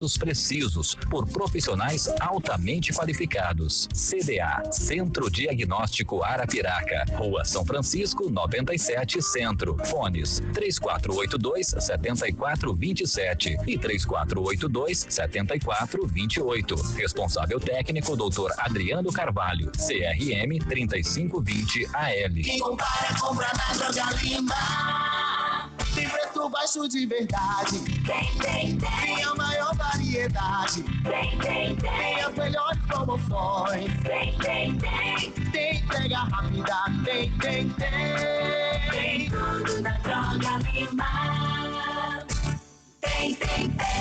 precisos por profissionais altamente qualificados. CDA, Centro Diagnóstico Arapiraca, Rua São Francisco, 97 Centro. Fones 3482-7427 e 3482-7428. Responsável técnico Dr. Adriano Carvalho, CRM 3520 AL. Quem compra na Droga Lima. Tem preço baixo de verdade. Tem a maior variedade. Tem as melhores promoções. Tem entrega rápida. Tem tudo na Droga Lima.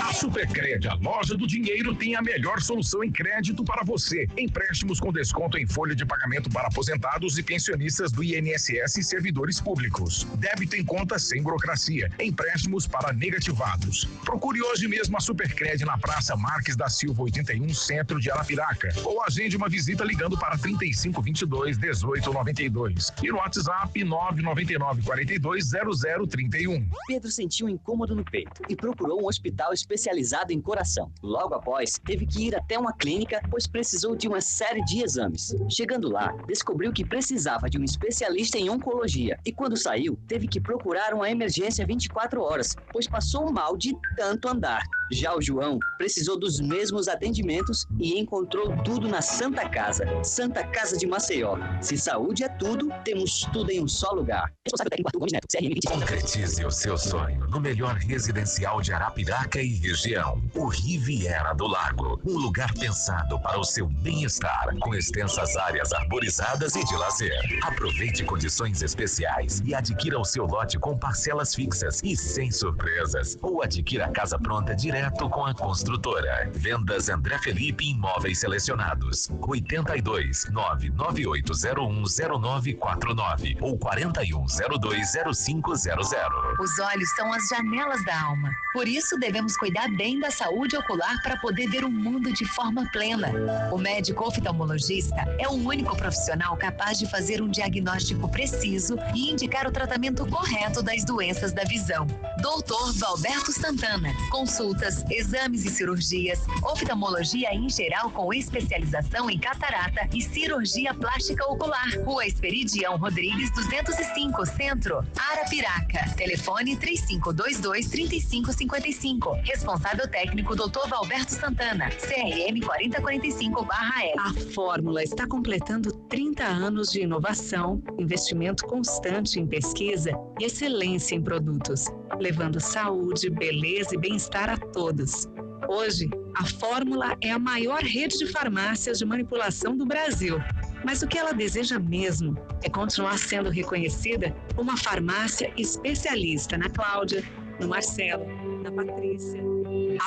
A Supercred, a loja do dinheiro, tem a melhor solução em crédito para você. Empréstimos com desconto em folha de pagamento para aposentados e pensionistas do INSS e servidores públicos. Débito em conta sem burocracia. Empréstimos para negativados. Procure hoje mesmo a Supercred na Praça Marques da Silva 81, Centro de Arapiraca. Ou agende uma visita ligando para 3522-1892. E no WhatsApp 999-420031. Pedro sentiu um incômodo no peito e procurou um hospital especializado em coração. Logo após, teve que ir até uma clínica, pois precisou de uma série de exames. Chegando lá, descobriu que precisava de um especialista em oncologia. E quando saiu, teve que procurar uma emergência 24 horas, pois passou mal de tanto andar. Já o João precisou dos mesmos atendimentos e encontrou tudo na Santa Casa. Santa Casa de Maceió. Se saúde é tudo, temos tudo em um só lugar. Responsável técnico Arthur Gomes Neto, CRM 20. Concretize o seu sonho no melhor residencial de Arapiraca e região, o Riviera do Lago, um lugar pensado para o seu bem-estar, com extensas áreas arborizadas e de lazer. Aproveite condições especiais e adquira o seu lote com parcelas fixas e sem surpresas, ou adquira a casa pronta direto com a construtora. Vendas André Felipe Imóveis Selecionados, 82-998010949 ou 41020500. Os olhos são as janelas da alma. Por isso, devemos cuidar bem da saúde ocular para poder ver o mundo de forma plena. O médico oftalmologista é o único profissional capaz de fazer um diagnóstico preciso e indicar o tratamento correto das doenças da visão. Dr. Valberto Santana. Consultas, exames e cirurgias, oftalmologia em geral com especialização em catarata e cirurgia plástica ocular. Rua Esperidião Rodrigues 205, Centro, Arapiraca. Telefone 3522-3555. Responsável técnico Dr. Valberto Santana, CRM 4045/L. A Fórmula está completando 30 anos de inovação, investimento constante em pesquisa e excelência em produtos, levando saúde, beleza e bem-estar a todos. Hoje, a Fórmula é a maior rede de farmácias de manipulação do Brasil. Mas o que ela deseja mesmo é continuar sendo reconhecida como uma farmácia especialista na Cláudia, no Marcelo, na Patrícia.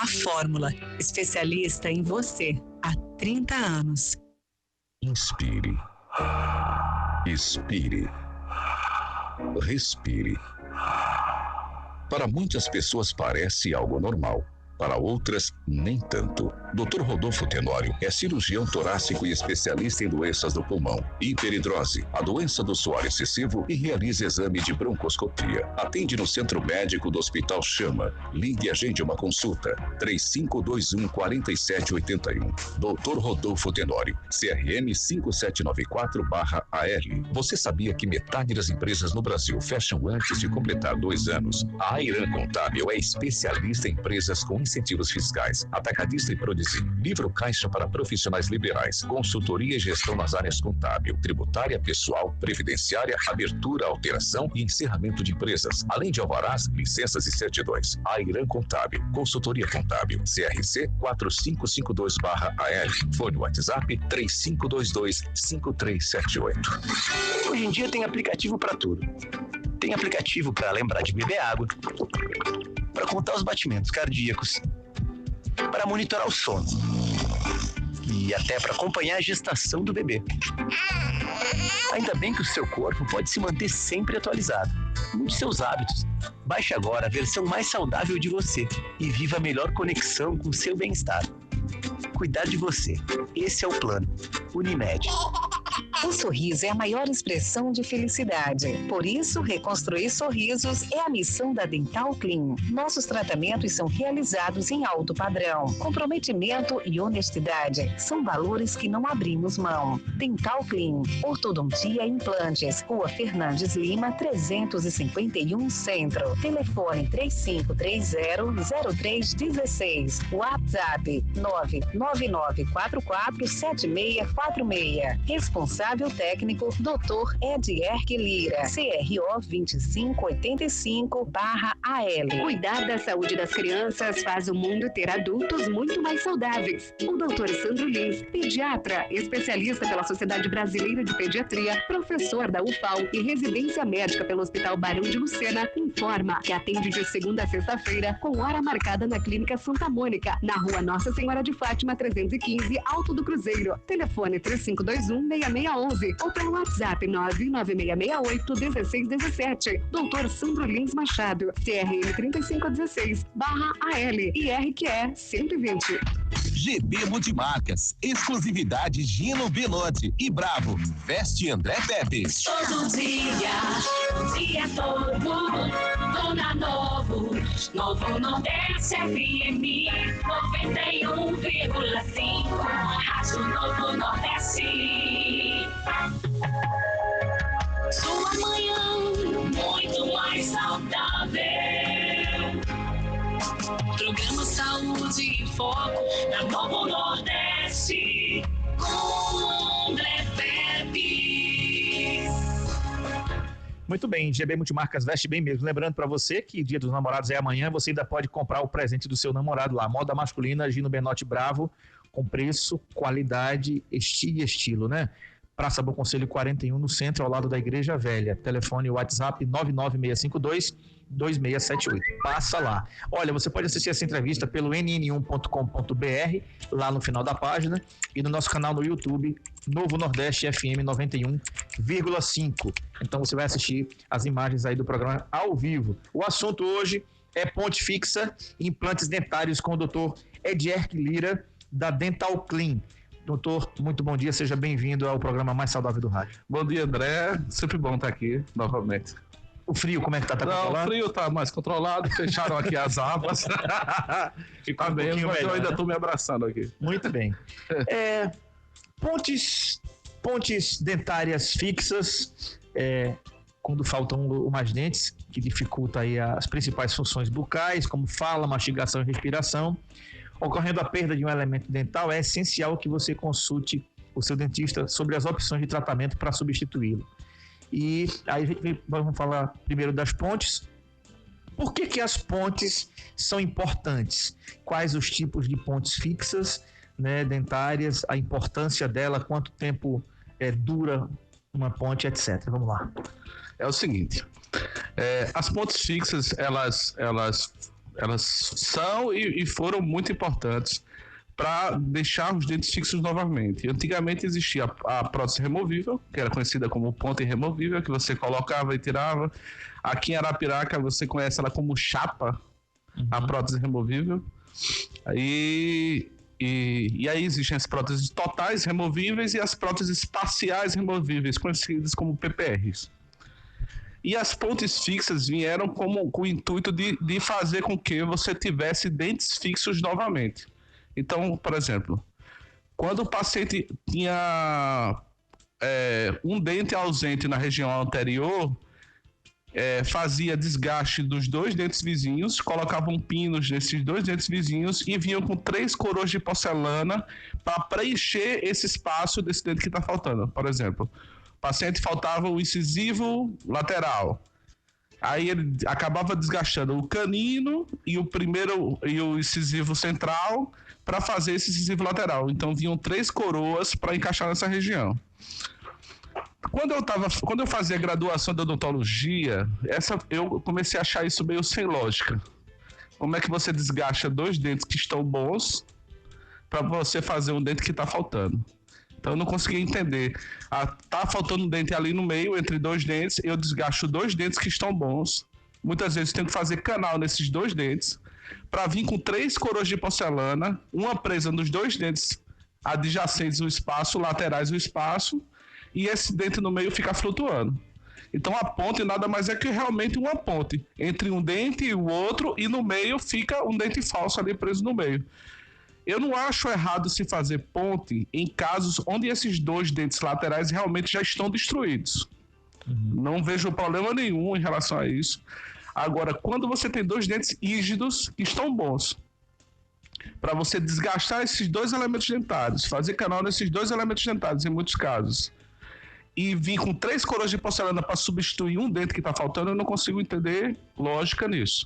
A Fórmula, especialista em você há 30 anos. Inspire. Expire. Respire. Para muitas pessoas parece algo normal. Para outras, nem tanto. Dr. Rodolfo Tenório é cirurgião torácico e especialista em doenças do pulmão, hiperidrose, a doença do suor excessivo e realiza exame de broncoscopia. Atende no Centro Médico do Hospital Chama. Ligue e agende uma consulta. 3521-4781. Dr. Rodolfo Tenório, CRM 5794/AL. Você sabia que metade das empresas no Brasil fecham antes de completar 2 anos? A Airan Contábil é especialista em empresas com incentivos fiscais, atacadista e produzir, livro caixa para profissionais liberais, consultoria e gestão nas áreas contábil, tributária, pessoal, previdenciária, abertura, alteração e encerramento de empresas, além de alvarás, licenças e certidões. Airan Contábil, consultoria contábil, CRC 4552/AL, fone WhatsApp 3522-5378. Hoje em dia tem aplicativo para tudo. Tem aplicativo para lembrar de beber água, para contar os batimentos cardíacos, para monitorar o sono e até para acompanhar a gestação do bebê. Ainda bem que o seu corpo pode se manter sempre atualizado. Mude seus hábitos. Baixe agora a versão mais saudável de você e viva a melhor conexão com o seu bem-estar. Cuidar de você. Esse é o plano. Unimed. O sorriso é a maior expressão de felicidade. Por isso, reconstruir sorrisos é a missão da Dental Clean. Nossos tratamentos são realizados em alto padrão. Comprometimento e honestidade são valores que não abrimos mão. Dental Clean, ortodontia e implantes. Rua Fernandes Lima, 351 Centro. Telefone 3530-0316. WhatsApp 999447646. Responsável técnico Dr. Edierque Lira. CRO 2585/AL. Cuidar da saúde das crianças faz o mundo ter adultos muito mais saudáveis. O Dr. Sandro Lins, pediatra, especialista pela Sociedade Brasileira de Pediatria, professor da UFAL e residência médica pelo Hospital Barão de Lucena, informa que atende de segunda a sexta-feira com hora marcada na Clínica Santa Mônica, na Rua Nossa Senhora de Fátima 315, Alto do Cruzeiro. Telefone 3521-6611 ou pelo WhatsApp 99668-1617. Dr. Sandro Lins Machado, CRM 3516/AL e RQE 120. GB Multimarcas, exclusividade Gino Belotti e Bravo, veste André Pepe. Todo dia, o dia todo, Dona Novo Nordeste FM 91,5, Rádio Novo Nordeste. Sua manhã muito mais saudável. Programa Saúde em Foco na Novo Nordeste com André Pepe. Muito bem, GB Multimarcas veste bem mesmo. Lembrando para você que Dia dos Namorados é amanhã, você ainda pode comprar o presente do seu namorado lá. Moda masculina Gino Benotti Bravo, com preço, qualidade, estilo, né? Praça Bom Conselho 41, no centro, ao lado da Igreja Velha. Telefone WhatsApp 99652-2678. Passa lá. Olha, você pode assistir essa entrevista pelo nn1.com.br, lá no final da página, e no nosso canal no YouTube, Novo Nordeste FM 91,5. Então você vai assistir as imagens aí do programa ao vivo. O assunto hoje é ponte fixa e implantes dentários com o Dr. Edierque Lira, da Dental Clean. Doutor, muito bom dia, seja bem-vindo ao programa mais saudável do rádio. Bom dia, André, sempre bom estar aqui novamente. O frio, como é que tá? Não, o frio tá mais controlado, fecharam aqui as abas. Ficou bem, mas eu ainda estou me abraçando aqui. Muito bem. Pontes dentárias fixas, quando faltam mais dentes, que dificulta aí as principais funções bucais, como fala, mastigação e respiração. Ocorrendo a perda de um elemento dental, é essencial que você consulte o seu dentista sobre as opções de tratamento para substituí-lo. E aí vamos falar primeiro das pontes. Por que as pontes são importantes? Quais os tipos de pontes fixas, né, dentárias, a importância dela, quanto tempo dura uma ponte, etc. Vamos lá. É o seguinte, as pontes fixas, elas são e foram muito importantes para deixar os dentes fixos novamente. Antigamente existia a prótese removível, que era conhecida como ponte removível, que você colocava e tirava. Aqui em Arapiraca você conhece ela como chapa, a prótese removível. E aí existem as próteses totais removíveis e as próteses parciais removíveis, conhecidas como PPRs. E as pontes fixas vieram com o intuito de fazer com que você tivesse dentes fixos novamente. Então, por exemplo, quando o paciente tinha um dente ausente na região anterior, fazia desgaste dos dois dentes vizinhos, colocavam pinos nesses dois dentes vizinhos e vinham com 3 coroas de porcelana para preencher esse espaço desse dente que está faltando. Por exemplo, o paciente faltava o incisivo lateral. Aí ele acabava desgastando o canino e o incisivo central para fazer esse incisivo lateral. Então vinham 3 coroas para encaixar nessa região. Quando eu fazia graduação de odontologia, eu comecei a achar isso meio sem lógica. Como é que você desgasta 2 dentes que estão bons para você fazer um dente que está faltando? Então eu não conseguia entender. Tá faltando um dente ali no meio, entre 2 dentes, eu desgasto 2 dentes que estão bons. Muitas vezes tenho que fazer canal nesses 2 dentes para vir com 3 coroas de porcelana, uma presa nos 2 dentes adjacentes ao espaço, laterais ao espaço, e esse dente no meio fica flutuando. Então a ponte nada mais é que realmente uma ponte entre um dente e o outro, e no meio fica um dente falso ali preso no meio. Eu não acho errado se fazer ponte em casos onde esses dois dentes laterais realmente já estão destruídos. Não vejo problema nenhum em relação a isso. Agora, quando você tem dois dentes rígidos que estão bons, para você desgastar esses dois elementos dentários, fazer canal nesses dois elementos dentários em muitos casos, e vir com 3 coroas de porcelana para substituir um dente que está faltando, eu não consigo entender lógica nisso.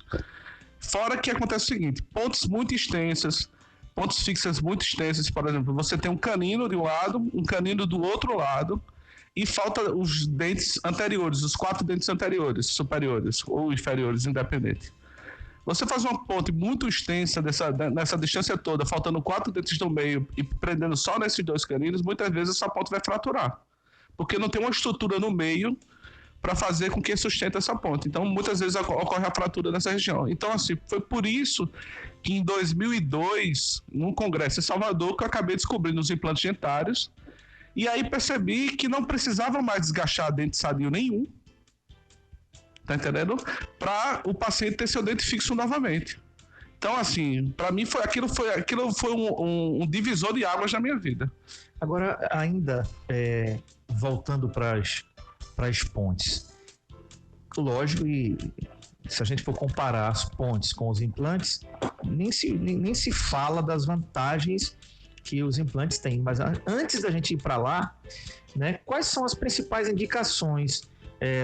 Fora que acontece o seguinte, pontes muito extensas, pontes fixas muito extensas, por exemplo, você tem um canino de um lado, um canino do outro lado, e falta os dentes anteriores, os 4 dentes anteriores, superiores ou inferiores, independente. Você faz uma ponte muito extensa nessa distância toda, faltando 4 dentes no meio e prendendo só nesses 2 caninos, muitas vezes essa ponte vai fraturar, porque não tem uma estrutura no meio para fazer com que sustente essa ponte. Então, muitas vezes ocorre a fratura nessa região. Então, assim, foi por isso que em 2002, num congresso em Salvador, que eu acabei descobrindo os implantes dentários, e aí percebi que não precisava mais desgastar dente sadio nenhum, tá entendendo? Para o paciente ter seu dente fixo novamente. Então, assim, para mim aquilo foi um divisor de águas na minha vida. Agora, ainda voltando para as pontes, lógico, e se a gente for comparar as pontes com os implantes, nem se fala das vantagens que os implantes têm. Mas antes da gente ir para lá, né, quais são as principais indicações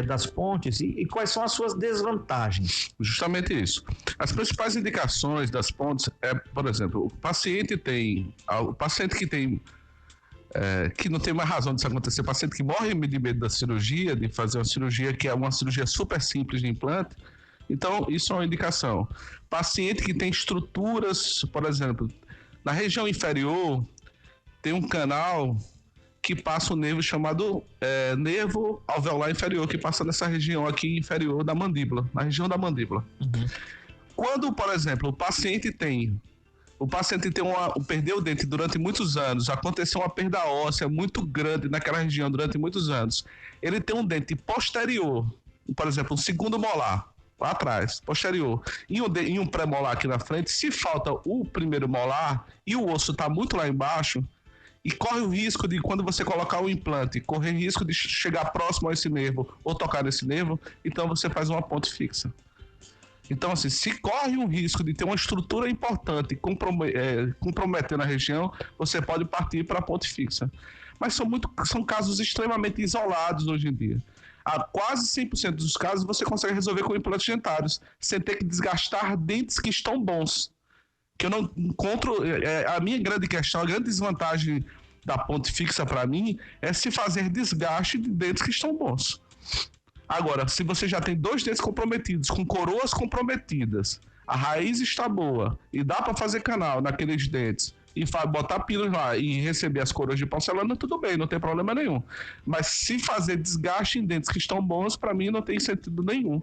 das pontes e quais são as suas desvantagens? Justamente isso. As principais indicações das pontes por exemplo, o paciente que tem que não tem mais razão disso acontecer, o paciente que morre de medo da cirurgia, de fazer uma cirurgia que é uma cirurgia super simples de implante, então isso é uma indicação. Paciente que tem estruturas, por exemplo, na região inferior tem um canal que passa um nervo chamado nervo alveolar inferior, que passa nessa região aqui inferior da mandíbula, na região da mandíbula. Quando, por exemplo, o paciente perdeu o dente durante muitos anos, aconteceu uma perda óssea muito grande naquela região durante muitos anos, ele tem um dente posterior, por exemplo, um segundo molar, lá atrás, posterior, e um pré-molar aqui na frente, se falta o primeiro molar e o osso está muito lá embaixo, e corre o risco de, quando você colocar o implante, correr risco de chegar próximo a esse nervo ou tocar nesse nervo, então você faz uma ponte fixa. Então, assim, se corre um risco de ter uma estrutura importante comprometendo a região, você pode partir para a ponte fixa. Mas são casos extremamente isolados hoje em dia. A quase 100% dos casos você consegue resolver com implantes dentários, sem ter que desgastar dentes que estão bons. Que eu não encontro... a minha grande questão, a grande desvantagem da ponte fixa para mim é se fazer desgaste de dentes que estão bons. Agora, se você já tem 2 dentes comprometidos, com coroas comprometidas, a raiz está boa e dá para fazer canal naqueles dentes e botar pinos lá e receber as coroas de porcelana, tudo bem, não tem problema nenhum. Mas se fazer desgaste em dentes que estão bons, para mim não tem sentido nenhum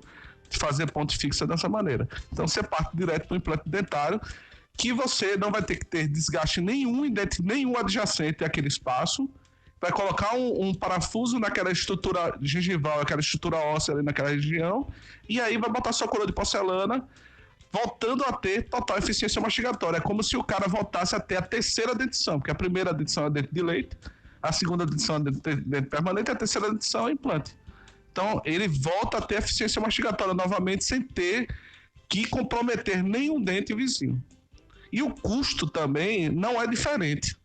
de fazer ponte fixa dessa maneira. Então você parte direto para o implante dentário, que você não vai ter que ter desgaste nenhum em dente nenhum adjacente àquele espaço, vai colocar um parafuso naquela estrutura gengival, aquela estrutura óssea ali naquela região, e aí vai botar sua coroa de porcelana, voltando a ter total eficiência mastigatória. É como se o cara voltasse a ter a 3ª dentição, porque a primeira dentição é dente de leite, a segunda dentição é dente permanente, e a 3ª dentição é implante. Então, ele volta a ter eficiência mastigatória novamente, sem ter que comprometer nenhum dente vizinho. E o custo também não é diferente.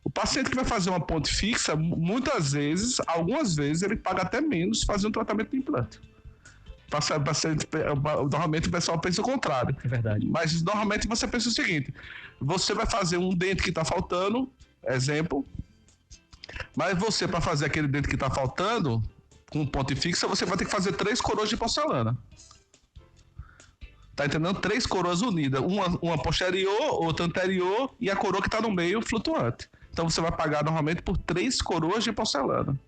O paciente que vai fazer uma ponte fixa, algumas vezes, ele paga até menos fazer um tratamento de implante. Normalmente o pessoal pensa o contrário. É verdade. Mas normalmente você pensa o seguinte: você vai fazer um dente que está faltando, exemplo, mas você, para fazer aquele dente que está faltando, com ponte fixa, você vai ter que fazer 3 coroas de porcelana. Tá entendendo? 3 coroas unidas, uma posterior, outra anterior e a coroa que está no meio flutuante. Então você vai pagar normalmente por 3 coroas de porcelana.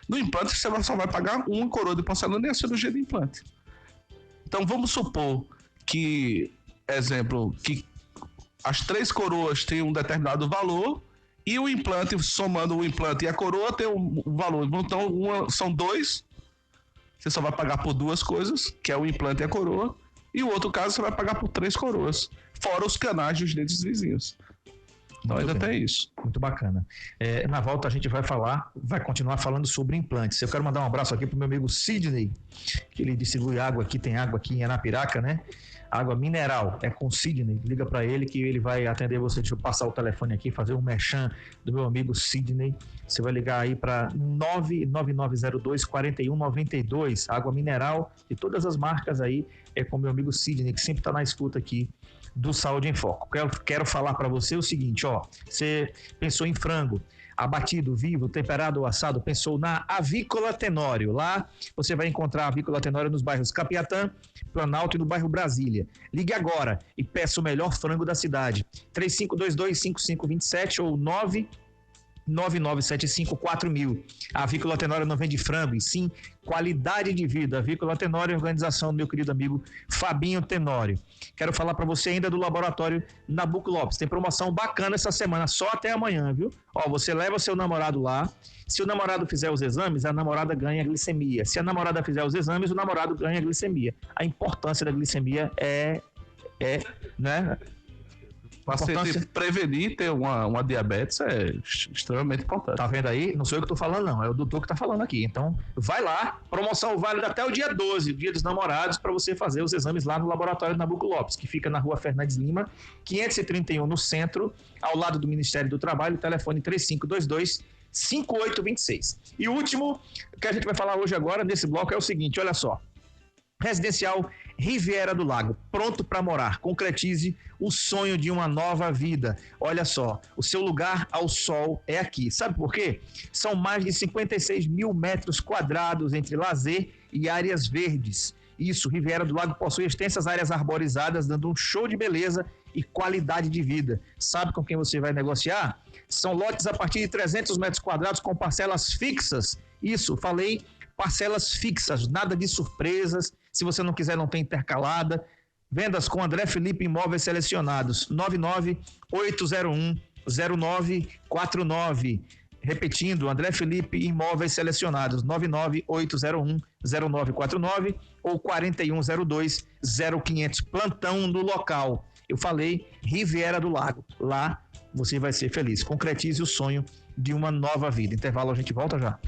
No implante você só vai pagar 1 coroa de porcelana e a cirurgia de implante. Então vamos supor que, exemplo, que as 3 coroas têm um determinado valor E o implante, somando o implante e a coroa, tem um valor. Então, são 2. Você só vai pagar por 2 coisas, que é o implante e a coroa. E o outro caso, você vai pagar por 3 coroas. Fora os canais dos dentes vizinhos. Então ainda tem isso. Muito bacana. Na volta a gente vai continuar falando sobre implantes. Eu quero mandar um abraço aqui pro meu amigo Sidney, que ele distribui água aqui, tem água aqui em Arapiraca, né? Água mineral, é com Sidney. Liga para ele que ele vai atender você. Deixa eu passar o telefone aqui, fazer um merchan do meu amigo Sidney. Você vai ligar aí para 99902-4192. Água mineral de todas as marcas aí, é com meu amigo Sidney, que sempre está na escuta aqui do Saúde em Foco. Quero falar para você o seguinte, ó. Você pensou em frango abatido, vivo, temperado ou assado, pensou na Avícola Tenório. Lá você vai encontrar a Avícola Tenório nos bairros Capiatã, Planalto e no bairro Brasília. Ligue agora e peça o melhor frango da cidade. 3522-5527 ou 99975-4000. A Avícola Tenório não vende frango, e sim qualidade de vida. A Avícola Tenório, organização do meu querido amigo Fabinho Tenório. Quero falar para você ainda do laboratório Nabuco Lopes. Tem promoção bacana essa semana, só até amanhã, viu? Ó, você leva seu namorado lá. Se o namorado fizer os exames, a namorada ganha glicemia. Se a namorada fizer os exames, o namorado ganha glicemia. A importância da glicemia né? Prevenir ter uma diabetes é extremamente importante. Tá vendo aí? Não sou eu que tô falando, não. É o doutor que tá falando aqui. Então, vai lá. Promoção válida até o dia 12, dia dos namorados, para você fazer os exames lá no laboratório Nabuco Lopes, que fica na rua Fernandes Lima, 531, no centro, ao lado do Ministério do Trabalho. Telefone 3522-5826. E o último que a gente vai falar hoje agora, nesse bloco, é o seguinte, olha só. Residencial Riviera do Lago, pronto para morar. Concretize o sonho de uma nova vida. Olha só, o seu lugar ao sol é aqui. Sabe por quê? São mais de 56 mil metros quadrados entre lazer e áreas verdes. Isso, Riviera do Lago possui extensas áreas arborizadas, dando um show de beleza e qualidade de vida. Sabe com quem você vai negociar? São lotes a partir de 300 metros quadrados com parcelas fixas. Isso, falei, parcelas fixas, nada de surpresas. Se você não quiser, não tem intercalada. Vendas com André Felipe Imóveis Selecionados, 99801-0949. Repetindo, André Felipe Imóveis Selecionados, 99801-0949 ou 4102-0500. Plantão no local. Eu falei Riviera do Lago. Lá você vai ser feliz. Concretize o sonho de uma nova vida. Intervalo, a gente volta já.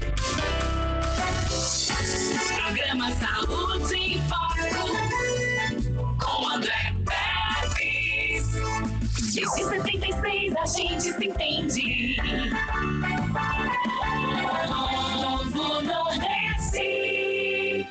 Programa Saúde em Foco com André Pérez. Desde 76 a gente se entende. Novo Nordeste.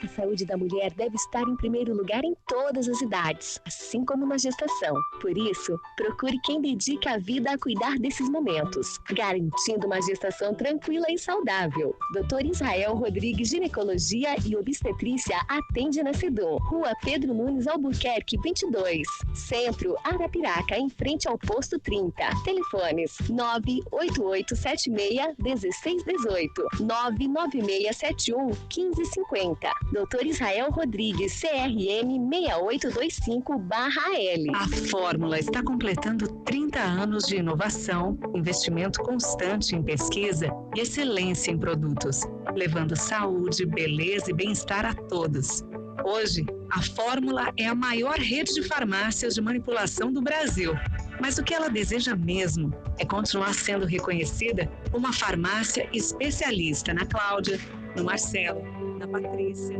A saúde da mulher deve estar em primeiro lugar em todas as idades, assim como na gestação. Por isso, procure quem dedica a vida a cuidar desses momentos, garantindo uma gestação tranquila e saudável. Dr. Israel Rodrigues Ginecologia e Obstetrícia atende na Sedom, Rua Pedro Nunes Albuquerque 22, Centro, Arapiraca, em frente ao Posto 30. Telefones 98876-1618, 99671-1550. Dr. Israel Rodrigues, CRM 6825/L. A Fórmula está completando 30 anos de inovação, investimento constante em pesquisa e excelência em produtos, levando saúde, beleza e bem-estar a todos. Hoje, a Fórmula é a maior rede de farmácias de manipulação do Brasil. Mas o que ela deseja mesmo é continuar sendo reconhecida como uma farmácia especialista na Cláudia, no Marcelo, na Patrícia.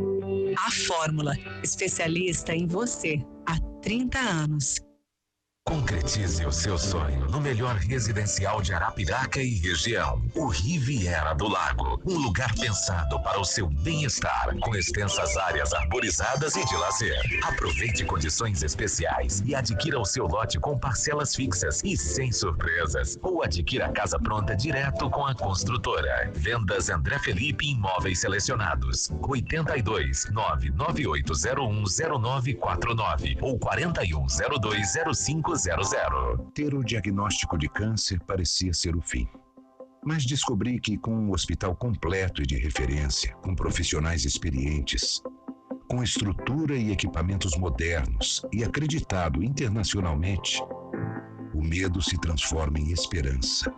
A Fórmula, especialista em você há 30 anos. Concretize o seu sonho no melhor residencial de Arapiraca e região, o Riviera do Lago. Um lugar pensado para o seu bem-estar, com extensas áreas arborizadas e de lazer. Aproveite condições especiais e adquira o seu lote com parcelas fixas e sem surpresas. Ou adquira a casa pronta direto com a construtora. Vendas André Felipe Imóveis Selecionados, 82-99801-0949 ou 4102-0500. Ter o diagnóstico de câncer parecia ser o fim. Mas descobri que com um hospital completo e de referência, com profissionais experientes, com estrutura e equipamentos modernos e acreditado internacionalmente, o medo se transforma em esperança.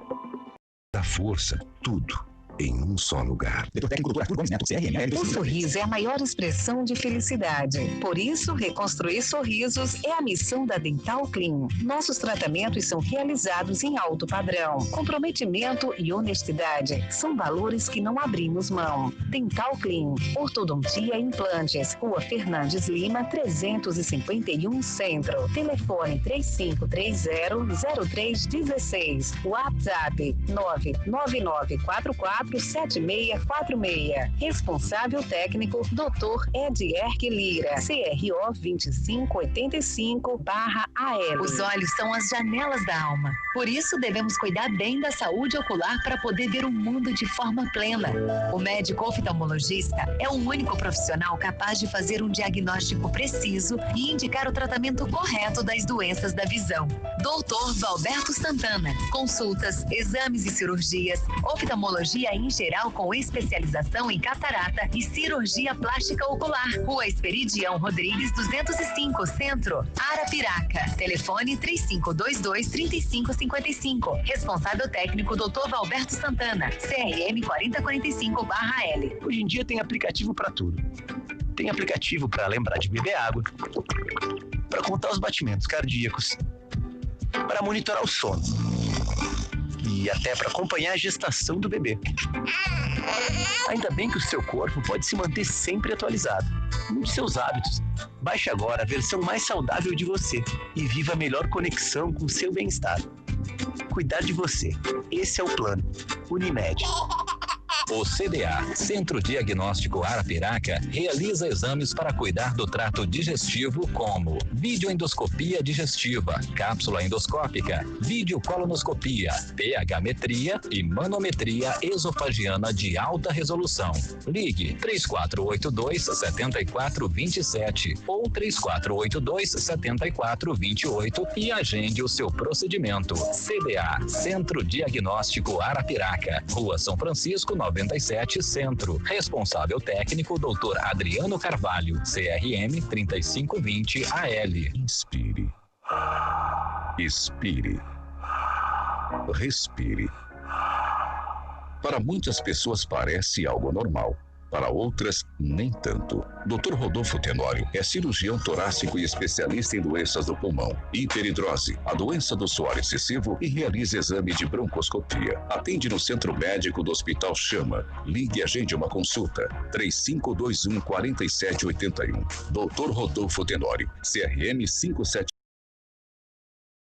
Da força, tudo em um só lugar. Diretor técnico Dr. Arthur Gomes Neto, CRM. O sorriso é a maior expressão de felicidade. Por isso, reconstruir sorrisos é a missão da Dental Clean. Nossos tratamentos são realizados em alto padrão. Comprometimento e honestidade são valores que não abrimos mão. Dental Clean, ortodontia e implantes. Rua Fernandes Lima, 351 Centro. Telefone 3530-0316. WhatsApp 99944 7646. Responsável técnico Dr. Edierque Lira, CRO 2585/AL. Os olhos são as janelas da alma. Por isso devemos cuidar bem da saúde ocular para poder ver o mundo de forma plena. O médico oftalmologista é o único profissional capaz de fazer um diagnóstico preciso e indicar o tratamento correto das doenças da visão. Dr. Valberto Santana. Consultas, exames e cirurgias, oftalmologia em geral com especialização em catarata e cirurgia plástica ocular. Rua Esperidião Rodrigues 205, Centro, Arapiraca. Telefone 3522-3555. Responsável técnico Dr. Valberto Santana, CRM 4045/L. Hoje em dia tem aplicativo para tudo. Tem aplicativo para lembrar de beber água, para contar os batimentos cardíacos, para monitorar o sono e até para acompanhar a gestação do bebê. Ainda bem que o seu corpo pode se manter sempre atualizado. Mude seus hábitos. Baixe agora a versão mais saudável de você e viva a melhor conexão com o seu bem-estar. Cuidar de você. Esse é o plano. Unimed. O CDA, Centro Diagnóstico Arapiraca, realiza exames para cuidar do trato digestivo como videoendoscopia digestiva, cápsula endoscópica, videocolonoscopia, pH-metria e manometria esofagiana de alta resolução. Ligue 3482-7427 ou 3482-7428 e agende o seu procedimento. CDA, Centro Diagnóstico Arapiraca, Rua São Francisco, 97 Centro. Responsável técnico Dr. Adriano Carvalho, CRM 3520-AL. Inspire. Expire. Respire. Para muitas pessoas parece algo normal. Para outras, nem tanto. Dr. Rodolfo Tenório é cirurgião torácico e especialista em doenças do pulmão, hiperidrose, a doença do suor excessivo e realiza exame de broncoscopia. Atende no Centro Médico do Hospital Chama. Ligue e agende uma consulta. 3521-4781. Dr. Rodolfo Tenório, CRM 57.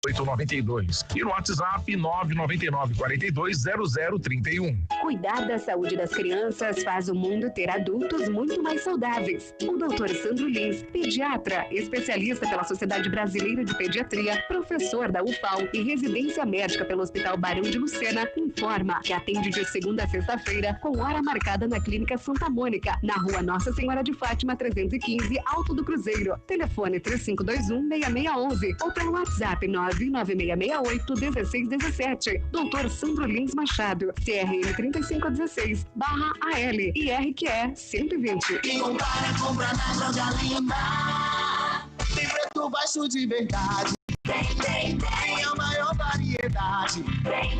892 e no WhatsApp 999-420031. Cuidar da saúde das crianças faz o mundo ter adultos muito mais saudáveis. O Dr. Sandro Lins, pediatra, especialista pela Sociedade Brasileira de Pediatria, professor da UFAL e residência médica pelo Hospital Barão de Lucena, informa que atende de segunda a sexta-feira com hora marcada na Clínica Santa Mônica, na Rua Nossa Senhora de Fátima 315, Alto do Cruzeiro. Telefone 3521-6611 ou pelo WhatsApp 99668-1617. Dr. Sandro Lins Machado, CRM 3516/AL e RQE 120. Quem compra na Droga Lima. Tem preço baixo de verdade. Tem a maior variedade. Tem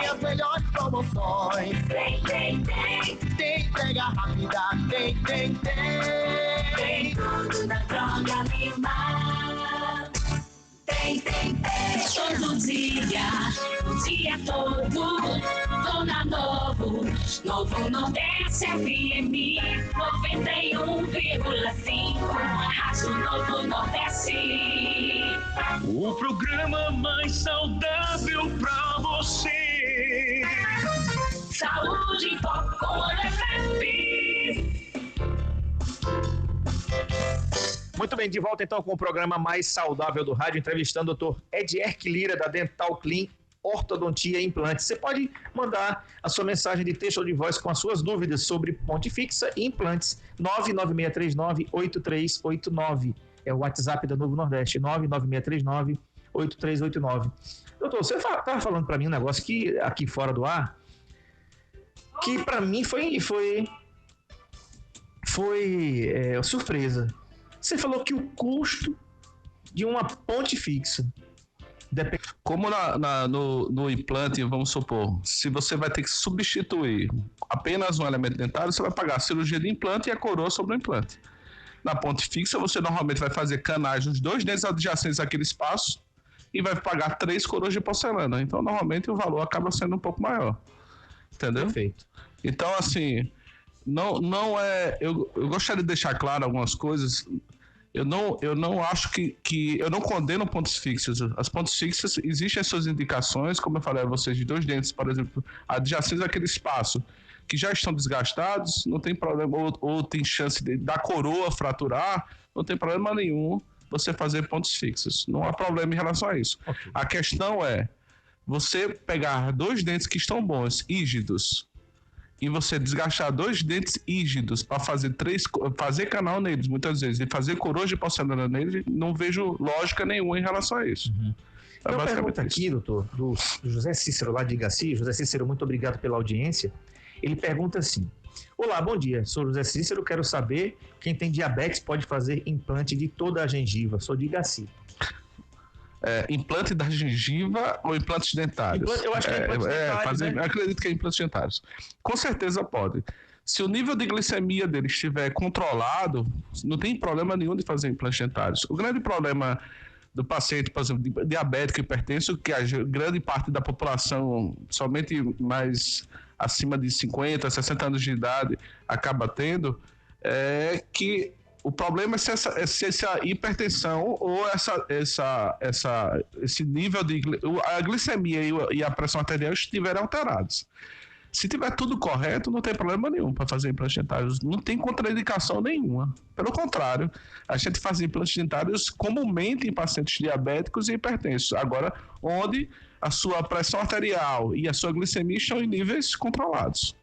as melhores promoções. Tem entrega rápida. Tem tudo na Droga Lima. Tem. Todo dia, o dia todo. Dona Novo Nordeste FM 91,5. Rádio Novo Nordeste. O programa mais saudável pra você. Saúde em Foco com André Pepe. Muito bem, de volta então com o programa mais saudável do rádio, entrevistando o Dr. Edierque Lira, da Dental Clean, Ortodontia e Implantes. Você pode mandar a sua mensagem de texto ou de voz com as suas dúvidas sobre ponte fixa e implantes, 99639-8389. É o WhatsApp da Novo Nordeste, 99639-8389. Doutor, você estava falando para mim um negócio que, aqui fora do ar, que para mim foi surpresa. Você falou que o custo de uma ponte fixa Como no implante, vamos supor, se você vai ter que substituir apenas um elemento dentário, você vai pagar a cirurgia de implante e a coroa sobre o implante. Na ponte fixa, você normalmente vai fazer canais nos 2 dentes adjacentes àquele espaço e vai pagar 3 coroas de porcelana. Então, normalmente, o valor acaba sendo um pouco maior. Entendeu? Perfeito. Então, assim, não é... Eu gostaria de deixar claro algumas coisas. Eu não acho que eu não condeno pontos fixos. As pontes fixas, existem as suas indicações, como eu falei a vocês, de 2 dentes, por exemplo, adjacentes àquele espaço, que já estão desgastados, não tem problema, ou tem chance da coroa fraturar, não tem problema nenhum você fazer pontos fixos. Não há problema em relação a isso. Okay. A questão é você pegar 2 dentes que estão bons, rígidos, e você desgastar 2 dentes rígidos para fazer canal neles, muitas vezes, e fazer coroa de porcelana neles, não vejo lógica nenhuma em relação a isso. Uhum. Então, uma pergunta aqui, doutor, do José Cícero lá de Igaci. José Cícero, muito obrigado pela audiência. Ele pergunta assim: olá, bom dia, sou José Cícero, quero saber quem tem diabetes pode fazer implante de toda a gengiva. Sou de Igaci. Implante da gengiva ou implantes dentários? Eu acho que é implantes dentários, né? Acredito que é implantes dentários. Com certeza pode. Se o nível de glicemia dele estiver controlado, não tem problema nenhum de fazer implantes dentários. O grande problema do paciente, por exemplo, diabético e hipertenso, que a grande parte da população, somente mais acima de 50, 60 anos de idade, acaba tendo, é que o problema é se essa hipertensão ou esse nível de... a glicemia e a pressão arterial estiverem alterados. Se tiver tudo correto, não tem problema nenhum para fazer implantes dentários. Não tem contraindicação nenhuma. Pelo contrário, a gente faz implantes dentários comumente em pacientes diabéticos e hipertensos. Agora, onde a sua pressão arterial e a sua glicemia estão em níveis controlados.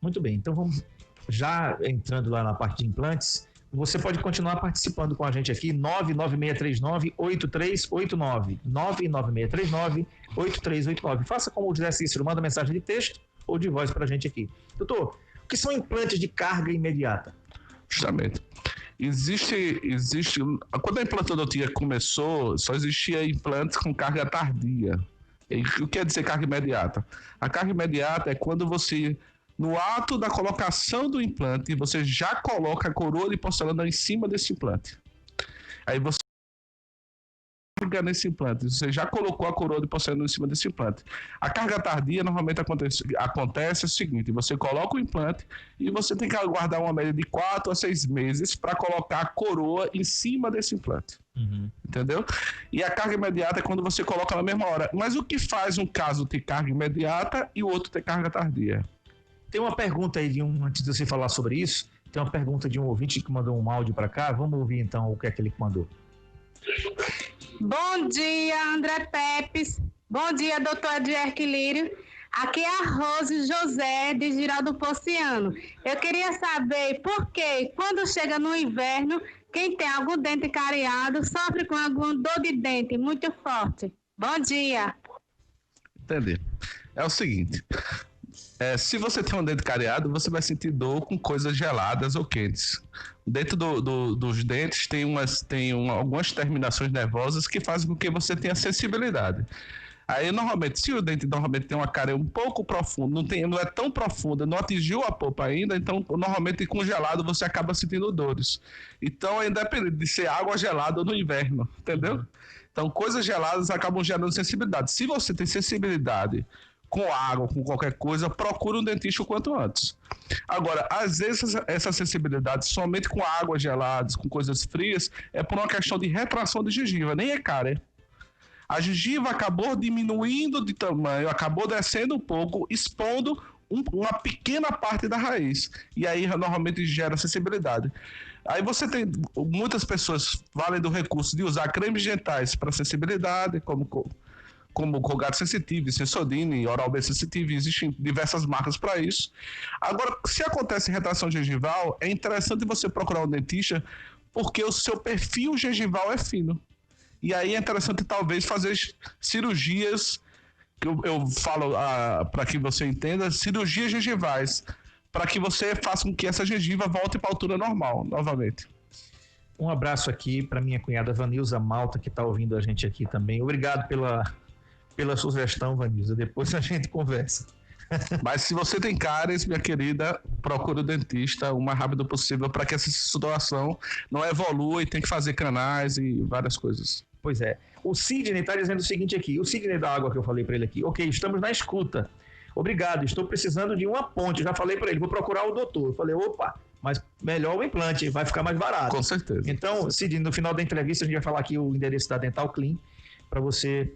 Muito bem, então vamos já entrando lá na parte de implantes. Você pode continuar participando com a gente aqui, 99639-8389, 99639-8389. Faça como o José Cícero, manda mensagem de texto ou de voz para a gente aqui. Doutor, o que são implantes de carga imediata? Justamente. Existe... Quando a implantodontia começou, só existia implantes com carga tardia. O que quer dizer carga imediata? A carga imediata é quando você... No ato da colocação do implante, você já coloca a coroa de porcelana em cima desse implante. Aí você carga nesse implante, você já colocou a coroa de porcelana em cima desse implante. A carga tardia normalmente acontece o seguinte: você coloca o implante e você tem que aguardar uma média de 4 a 6 meses para colocar a coroa em cima desse implante. Uhum. Entendeu? E a carga imediata é quando você coloca na mesma hora. Mas o que faz um caso ter carga imediata e o outro ter carga tardia? Tem uma pergunta aí, antes de você falar sobre isso, tem uma pergunta de um ouvinte que mandou um áudio para cá. Vamos ouvir então o que é que ele mandou. Bom dia, André Pepes. Bom dia, doutor Edierque Lírio. Aqui é a Rose José, de Giraldo Pociano. Eu queria saber por que, quando chega no inverno, quem tem algum dente cariado sofre com alguma dor de dente muito forte. Bom dia. Entendi. É o seguinte... se você tem um dente cariado, você vai sentir dor com coisas geladas ou quentes. Dentro dos dentes tem algumas terminações nervosas que fazem com que você tenha sensibilidade. Aí, normalmente, se o dente tem uma cárie um pouco profunda, não é tão profunda, não atingiu a polpa ainda, então, normalmente, com gelado, você acaba sentindo dores. Então, independente de ser água gelada ou no inverno, entendeu? Então, coisas geladas acabam gerando sensibilidade. Se você tem sensibilidade com água, com qualquer coisa, procura um dentista o quanto antes. Agora, às vezes essa sensibilidade somente com água gelada, com coisas frias, é por uma questão de retração de gengiva, nem é cárie. A gengiva acabou diminuindo de tamanho, acabou descendo um pouco, expondo uma pequena parte da raiz. E aí normalmente gera sensibilidade. Aí você tem, muitas pessoas valem do recurso de usar cremes dentais para sensibilidade, como Colgate Sensitive, Sensodyne, Oral-B Sensitive, existem diversas marcas para isso. Agora, se acontece retração gengival, é interessante você procurar um dentista porque o seu perfil gengival é fino. E aí é interessante talvez fazer cirurgias, que eu falo para que você entenda, cirurgias gengivais, para que você faça com que essa gengiva volte para a altura normal, novamente. Um abraço aqui para minha cunhada Vanilza Malta, que está ouvindo a gente aqui também. Obrigado pela sugestão, Vanilza. Depois a gente conversa. Mas se você tem cáries, minha querida, procure o dentista o mais rápido possível para que essa situação não evolua e tem que fazer canais e várias coisas. Pois é. O Sidney está dizendo o seguinte aqui. O Sidney da água que eu falei para ele aqui. Ok, estamos na escuta. Obrigado, estou precisando de uma ponte. Eu já falei para ele, vou procurar o doutor. Eu falei, opa, mas melhor o implante, vai ficar mais barato. Com certeza. Então, Sidney, no final da entrevista a gente vai falar aqui o endereço da Dental Clean para você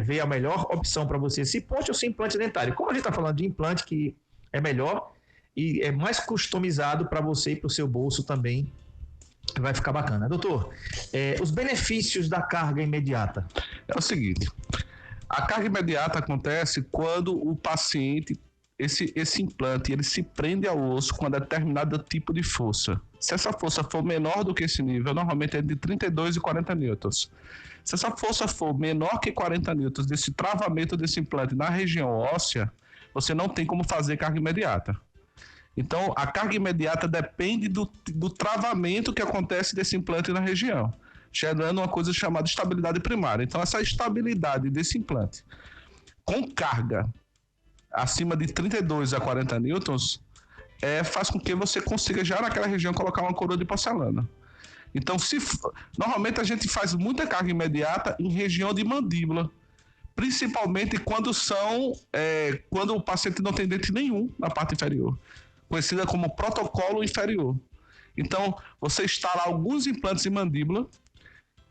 ver a melhor opção para você, se ponte ou se implante dentário. Como a gente está falando de implante que é melhor e é mais customizado para você e para o seu bolso também, vai ficar bacana. Doutor, os benefícios da carga imediata. É o seguinte, a carga imediata acontece quando o paciente, esse implante, ele se prende ao osso com determinado tipo de força. Se essa força for menor do que esse nível, normalmente é de 32 e 40 newtons. Se essa força for menor que 40 newtons desse travamento desse implante na região óssea, você não tem como fazer carga imediata. Então, a carga imediata depende do travamento que acontece desse implante na região, gerando uma coisa chamada estabilidade primária. Então, essa estabilidade desse implante com carga acima de 32 a 40 newtons faz com que você consiga já naquela região colocar uma coroa de porcelana. Então, normalmente a gente faz muita carga imediata em região de mandíbula, principalmente quando o paciente não tem dente nenhum na parte inferior, conhecida como protocolo inferior. Então, você instala alguns implantes em mandíbula,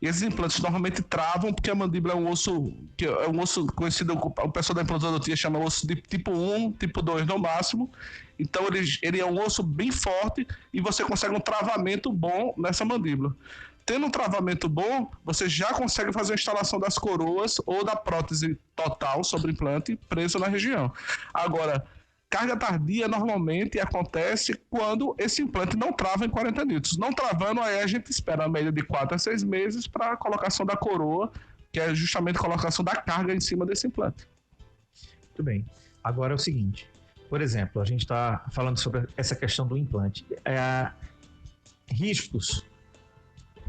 e esses implantes normalmente travam, porque a mandíbula é um osso conhecido, o pessoal da implantodontia chama osso de tipo 1, tipo 2 no máximo. Então ele é um osso bem forte e você consegue um travamento bom nessa mandíbula. Tendo um travamento bom, você já consegue fazer a instalação das coroas ou da prótese total sobre o implante preso na região. Agora, carga tardia normalmente acontece quando esse implante não trava em 40 newtons. Não travando, aí a gente espera a média de 4 a 6 meses para a colocação da coroa, que é justamente a colocação da carga em cima desse implante. Muito bem. Agora é o seguinte, por exemplo, a gente está falando sobre essa questão do implante. Riscos.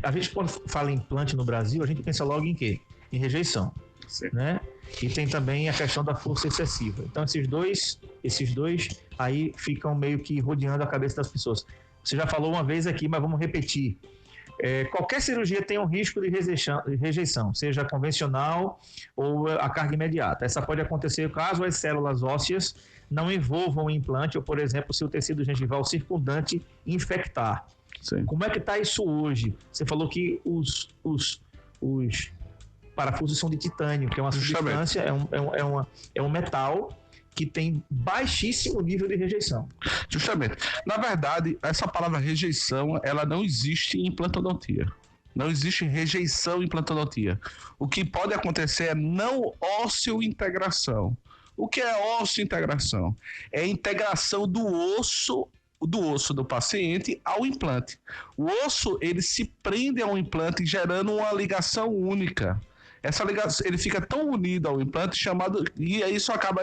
A gente, quando fala em implante no Brasil, a gente pensa logo em quê? Em rejeição. Sim. Né? E tem também a questão da força excessiva. Então, esses dois aí ficam meio que rodeando a cabeça das pessoas. Você já falou uma vez aqui, mas vamos repetir. Qualquer cirurgia tem um risco de rejeição, seja convencional ou a carga imediata. Essa pode acontecer caso as células ósseas não envolvam o implante ou, por exemplo, se o tecido gengival circundante infectar. Sim. Como é que está isso hoje? Você falou que os parafusos são de titânio, que é uma substância, é um metal que tem baixíssimo nível de rejeição. Justamente. Na verdade, essa palavra rejeição, ela não existe em implantodontia. Não existe rejeição em implantodontia. O que pode acontecer é não ósseo-integração. O que é ósseo-integração? É a integração do osso do paciente ao implante. O osso, ele se prende ao implante gerando uma ligação única. Essa ligação, ele fica tão unido ao implante e aí isso acaba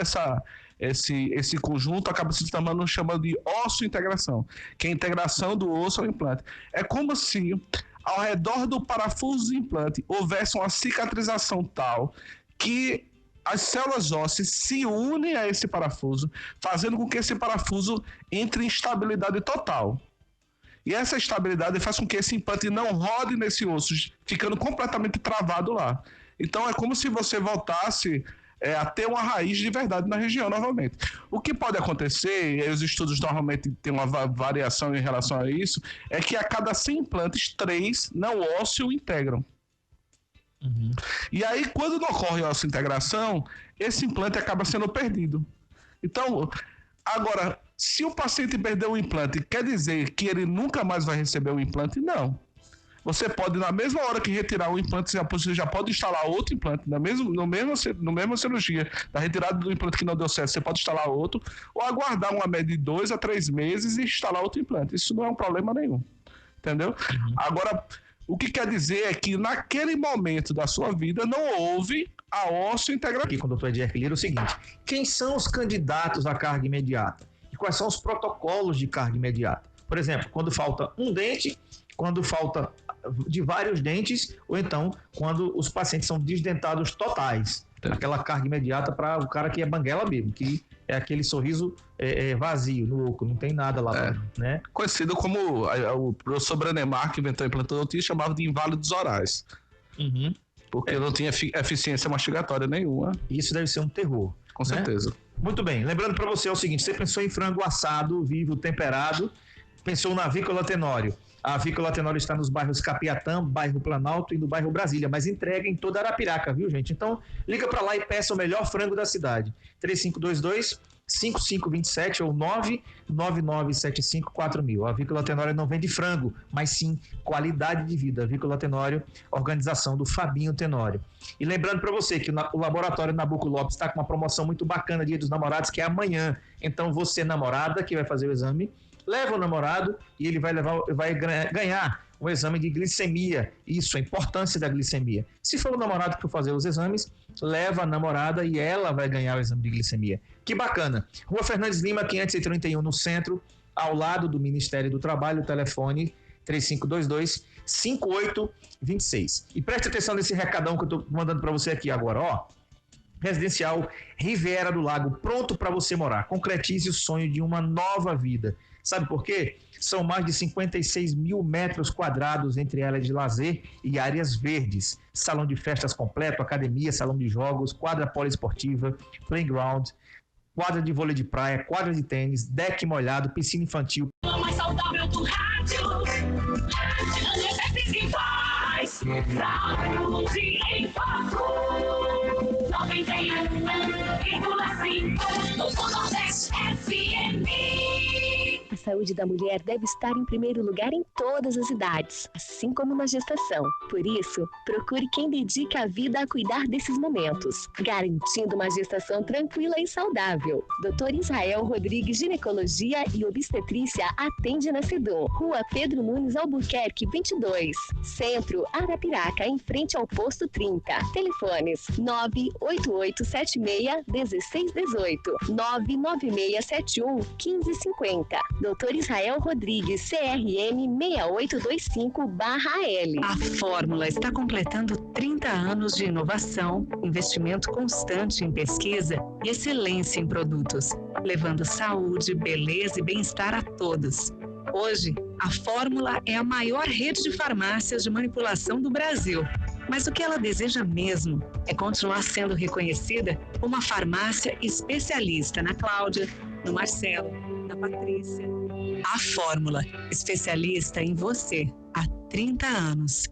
esse conjunto acaba se chamando de osso-integração, que é a integração do osso ao implante. É como se ao redor do parafuso do implante houvesse uma cicatrização tal que as células ósseas se unem a esse parafuso, fazendo com que esse parafuso entre em estabilidade total. E essa estabilidade faz com que esse implante não rode nesse osso, ficando completamente travado lá. Então é como se você voltasse a ter uma raiz de verdade na região novamente. O que pode acontecer, e os estudos normalmente têm uma variação em relação a isso, é que a cada 100 implantes, 3 não ósseo integram. Uhum. E aí, quando não ocorre a osso-integração, esse implante acaba sendo perdido. Então, agora, se o paciente perdeu o implante, quer dizer que ele nunca mais vai receber o implante? Não. Você pode, na mesma hora que retirar o implante, você já pode instalar outro implante, no mesmo cirurgia, da retirada do implante que não deu certo, você pode instalar outro, ou aguardar uma média de 2 a 3 meses e instalar outro implante. Isso não é um problema nenhum. Entendeu? Uhum. Agora, o que quer dizer é que naquele momento da sua vida não houve a osso-integração. Aqui com o Dr. Edierque Lira é o seguinte: quem são os candidatos à carga imediata? E quais são os protocolos de carga imediata? Por exemplo, quando falta um dente, quando falta de vários dentes, ou então quando os pacientes são desdentados totais. Aquela carga imediata para o cara que é banguela mesmo, que é aquele sorriso vazio no oco, não tem nada lá, né? Conhecido como o professor Branemar, que inventou a implantodontia, chamava de inválidos orais. Uhum. Porque não tinha eficiência mastigatória nenhuma. Isso deve ser um terror. Com certeza. Muito bem. Lembrando para você é o seguinte, você pensou em frango assado, vivo, temperado, pensou na Avícola Tenório. A Avícola Tenório está nos bairros Capiatã, bairro Planalto e no bairro Brasília, mas entrega em toda Arapiraca, viu, gente? Então, liga para lá e peça o melhor frango da cidade. 3522-5527 ou 999754000. A Avícola Tenório não vende frango, mas sim qualidade de vida. Avícola Tenório, organização do Fabinho Tenório. E lembrando para você que o Laboratório Nabuco Lopes está com uma promoção muito bacana, Dia dos Namorados, que é amanhã. Então, você, namorada, que vai fazer o exame, leva o namorado e ele vai ganhar um exame de glicemia. Isso, a importância da glicemia. Se for o namorado que for fazer os exames, leva a namorada e ela vai ganhar o exame de glicemia. Que bacana. Rua Fernandes Lima, 531, no centro, ao lado do Ministério do Trabalho, telefone 3522-5826. E preste atenção nesse recadão que eu estou mandando para você aqui agora, ó. Residencial Riviera do Lago, pronto para você morar. Concretize o sonho de uma nova vida. Sabe por quê? São mais de 56 mil metros quadrados entre áreas de lazer e áreas verdes. Salão de festas completo, academia, salão de jogos, quadra poliesportiva, playground, quadra de vôlei de praia, quadra de tênis, deck molhado, piscina infantil. O mais saudável do rádio. Saúde em foco. 91,5 do Nordeste FM. A saúde da mulher deve estar em primeiro lugar em todas as idades, assim como na gestação. Por isso, procure quem dedica a vida a cuidar desses momentos, garantindo uma gestação tranquila e saudável. Dr. Israel Rodrigues, Ginecologia e Obstetrícia, atende na Sedum, Rua Pedro Nunes Albuquerque, 22, Centro, Arapiraca, em frente ao Posto 30. Telefones 98876-1618, 99671-1550. Dr. Israel Rodrigues, CRM 6825/L. A Fórmula está completando 30 anos de inovação, investimento constante em pesquisa e excelência em produtos, levando saúde, beleza e bem-estar a todos. Hoje, a Fórmula é a maior rede de farmácias de manipulação do Brasil. Mas o que ela deseja mesmo é continuar sendo reconhecida como uma farmácia especialista na Cláudia, no Marcelo, na Patrícia. A Fórmula, especialista em você há 30 anos.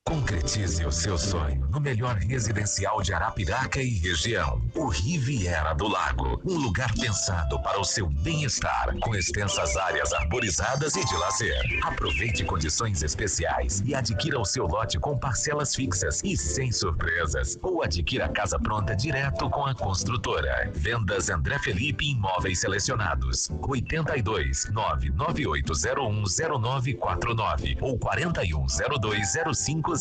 Concretize o seu sonho no melhor residencial de Arapiraca e região, o Riviera do Lago. Um lugar pensado para o seu bem-estar, com extensas áreas arborizadas e de lazer. Aproveite condições especiais e adquira o seu lote com parcelas fixas e sem surpresas. Ou adquira a casa pronta direto com a construtora. Vendas André Felipe Imóveis Selecionados. 82-99801-0949 ou 41020500.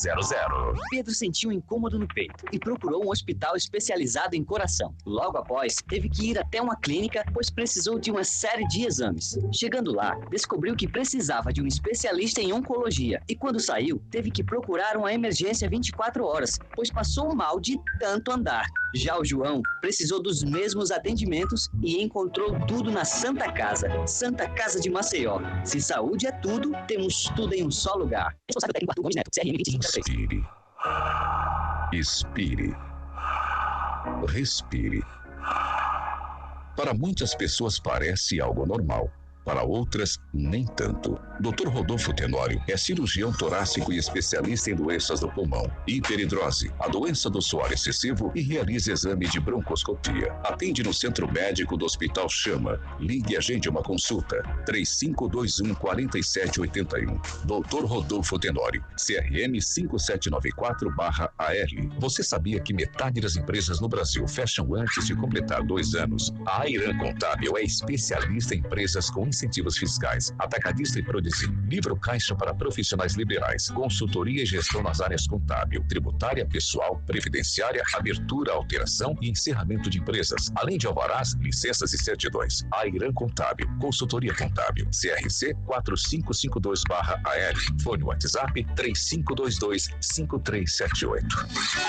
Pedro sentiu um incômodo no peito e procurou um hospital especializado em coração. Logo após, teve que ir até uma clínica, pois precisou de uma série de exames. Chegando lá, descobriu que precisava de um especialista em oncologia e quando saiu, teve que procurar uma emergência 24 horas, pois passou mal de tanto andar. Já o João precisou dos mesmos atendimentos e encontrou tudo na Santa Casa de Maceió. Se saúde é tudo, temos tudo em um só lugar. Responsável técnico Arthur Gomes Neto, CRM 25. Inspire. Expire. Respire. Para muitas pessoas parece algo normal. Para outras, nem tanto. Dr. Rodolfo Tenório é cirurgião torácico e especialista em doenças do pulmão, hiperidrose, a doença do suor excessivo e realiza exame de broncoscopia. Atende no Centro Médico do Hospital Chama. Ligue e agende uma consulta. 3521-4781. Dr. Rodolfo Tenório, CRM 5794/AR. Você sabia que metade das empresas no Brasil fecham antes de completar 2 anos? A Airan Contábil é especialista em empresas com incentivos fiscais, atacadista e produção Prodigy, livro caixa para profissionais liberais, consultoria e gestão nas áreas contábil, tributária, pessoal, previdenciária, abertura, alteração e encerramento de empresas, além de alvarás, licenças e certidões. Airan Contábil, consultoria contábil, CRC 4552/AL, fone WhatsApp 3522-5378.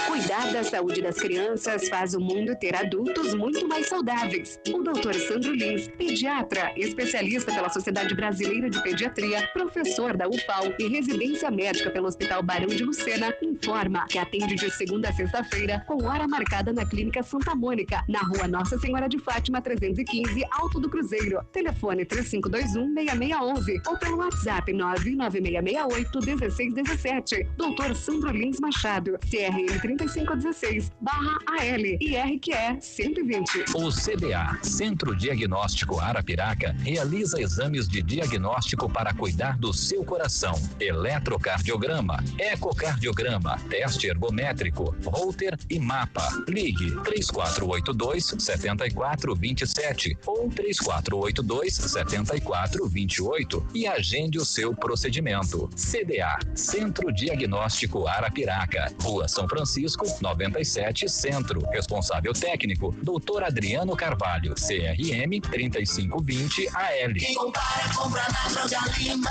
Cuidar da saúde das crianças faz o mundo ter adultos muito mais saudáveis. O Dr. Sandro Lins, pediatra, especialista pela Sociedade Brasileira de Pediatria, professor da UFAL e residência médica pelo Hospital Barão de Lucena, informa que atende de segunda a sexta-feira, com hora marcada na Clínica Santa Mônica, na Rua Nossa Senhora de Fátima 315, Alto do Cruzeiro. Telefone 3521-6611 ou pelo WhatsApp 99668-1617. Dr. Sandro Lins Machado, CRM 3516/AL e RQE 120. O CDA, Centro Diagnóstico Arapiraca, realiza exames de diagnóstico para cuidar do seu coração, eletrocardiograma, ecocardiograma, teste ergométrico, Holter e mapa. Ligue 3482-7427 ou 3482-7428 e agende o seu procedimento. CDA, Centro Diagnóstico Arapiraca, Rua São Francisco, 97, Centro. Responsável técnico, Dr. Adriano Carvalho, CRM 3520-AL. Quem compra na Droga Lima.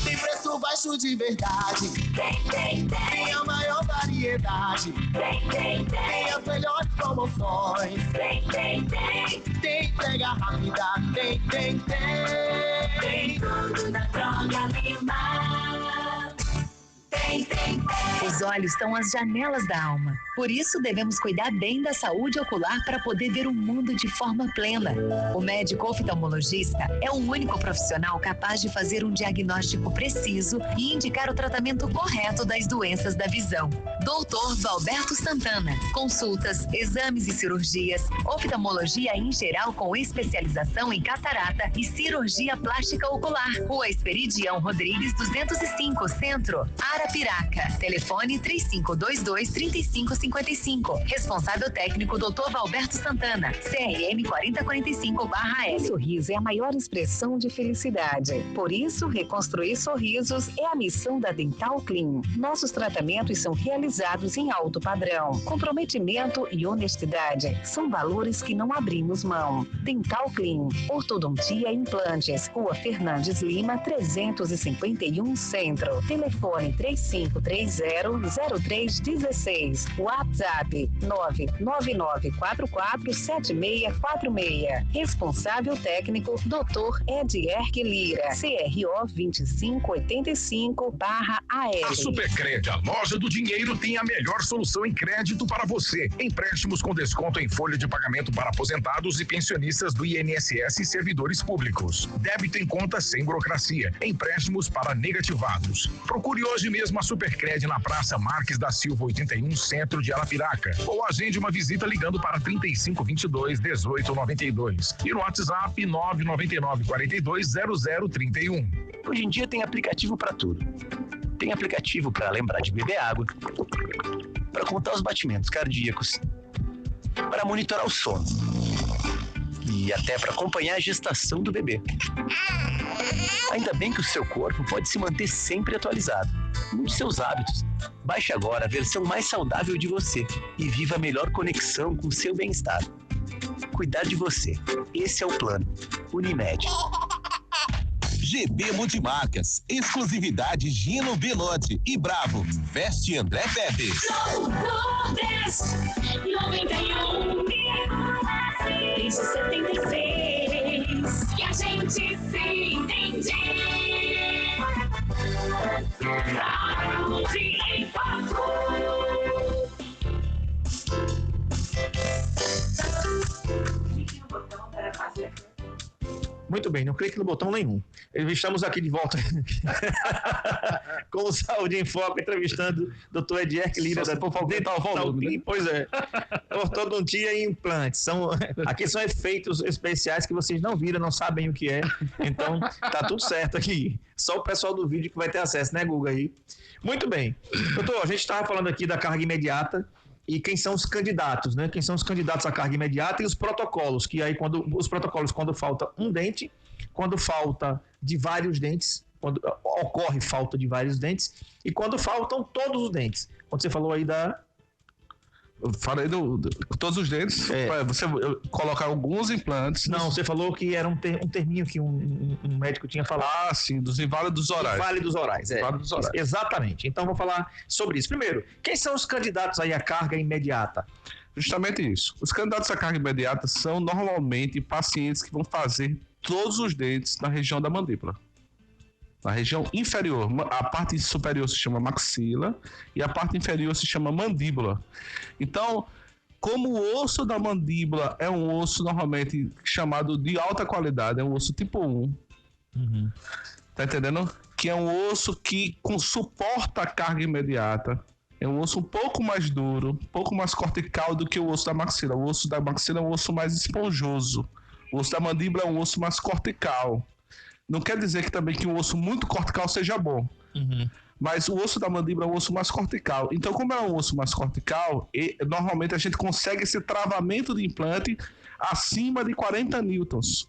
Tem preço baixo de verdade. Tem a maior variedade. Tem as melhores promoções. Tem entrega rápida. Tem tudo na Droga Lima. Os olhos são as janelas da alma. Por isso, devemos cuidar bem da saúde ocular para poder ver o mundo de forma plena. O médico oftalmologista é o único profissional capaz de fazer um diagnóstico preciso e indicar o tratamento correto das doenças da visão. Dr. Valberto Santana. Consultas, exames e cirurgias, oftalmologia em geral com especialização em catarata e cirurgia plástica ocular. Rua Esperidião Rodrigues 205, Centro, Arapiraca. Telefone 3522-3555. Responsável técnico Dr. Valberto Santana. CRM 4045/S. O sorriso é a maior expressão de felicidade. Por isso, reconstruir sorrisos é a missão da Dental Clean. Nossos tratamentos são realizados em alto padrão. Comprometimento e honestidade são valores que não abrimos mão. Dental Clean, ortodontia e implantes. Rua Fernandes Lima, 351, Centro. Telefone 3530-0316. WhatsApp 999447646. Responsável técnico Dr. Edierque Lira. CRO 2585/AL. A Supercred, a loja do dinheiro, tem a melhor solução em crédito para você. Empréstimos com desconto em folha de pagamento para aposentados e pensionistas do INSS e servidores públicos. Débito em conta sem burocracia. Empréstimos para negativados. Procure hoje mesmo a Supercred na Praça Marques da Silva 81, Centro de Arapiraca. Ou agende uma visita ligando para 3522-1892. E no WhatsApp 999-420031. Hoje em dia tem aplicativo para tudo. Tem aplicativo para lembrar de beber água, para contar os batimentos cardíacos, para monitorar o sono e até para acompanhar a gestação do bebê. Ainda bem que o seu corpo pode se manter sempre atualizado. Mude seus hábitos. Baixe agora a versão mais saudável de você e viva a melhor conexão com o seu bem-estar. Cuidar de você. Esse é o plano. Unimed. GB Multimarcas, exclusividade Gino Belotti e Bravo, veste André Pepe. Nordeste 91, desde 76, que a gente se entende. Saúde em foco. Muito bem, não clique no botão nenhum. Estamos aqui de volta com o Saúde em Foco, entrevistando o Dr. Edierque Lira da Dental Clean. Pois é, ortodontia e implantes. Aqui são efeitos especiais que vocês não viram, não sabem o que é. Então, tá tudo certo aqui. Só o pessoal do vídeo que vai ter acesso, né, Guga? Aí. Muito bem. Doutor, a gente estava falando aqui da carga imediata. E quem são os candidatos, né? Quem são os candidatos à carga imediata e os protocolos, que aí quando falta um dente, quando falta de vários dentes, quando ocorre falta de vários dentes, e quando faltam todos os dentes. Quando você falou aí da... Eu falei todos os dentes, você colocar alguns implantes. Não, você falou que era um terminho que um médico tinha falado. Ah, sim, dos inválidos orais. Inválidos orais, Inválidos orais. Exatamente. Então, vou falar sobre isso. Primeiro, quem são os candidatos aí à carga imediata? Justamente isso. Os candidatos à carga imediata são normalmente pacientes que vão fazer todos os dentes na região da mandíbula. Na região inferior, a parte superior se chama maxila e a parte inferior se chama mandíbula. Então, como o osso da mandíbula é um osso normalmente chamado de alta qualidade, é um osso tipo 1, tá entendendo? Que é um osso que suporta a carga imediata. É um osso um pouco mais duro, um pouco mais cortical do que o osso da maxila. O osso da maxila é um osso mais esponjoso. O osso da mandíbula é um osso mais cortical. Não quer dizer que também que um osso muito cortical seja bom. Mas o osso da mandíbula é um osso mais cortical. Então, como é um osso mais cortical, normalmente a gente consegue esse travamento de implante acima de 40 newtons.